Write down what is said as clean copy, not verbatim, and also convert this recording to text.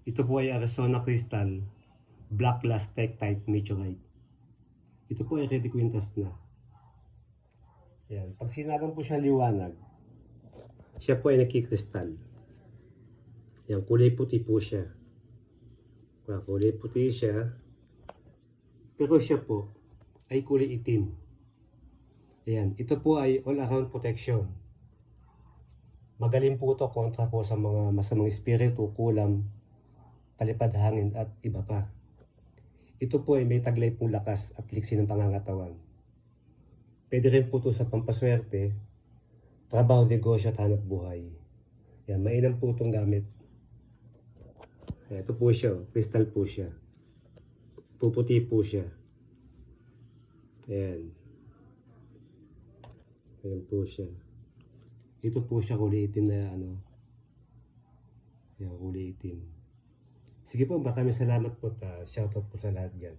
Ito po ay Arizona Crystal Black Lastec Type Meteorite. Ito po ay ready quintas na. Yan. Pag sinagang po siya liwanag, siya po ay nagkikristal. Yan, kulay puti po siya. Kulay puti siya. Pero siya po ay kulay itim. Ayan, ito po ay all-around protection. Magaling po ito kontra po sa mga masamang espiritu, kulam, palipad hangin at iba pa. Ito po ay may taglay pong lakas at liksi ng pangangatawan. Pwede rin po ito sa pampaswerte, trabaho, negosyo at hanap buhay. Yan, mainam po itong gamit. Ayan, ito po siya, crystal po siya. Puputi po siya. Ayan. Ayan po siya. Ito po siya kulay itim na ano. Ayan, kulay itim. Sige po, maraming salamat po. Shoutout po sa lahat dyan.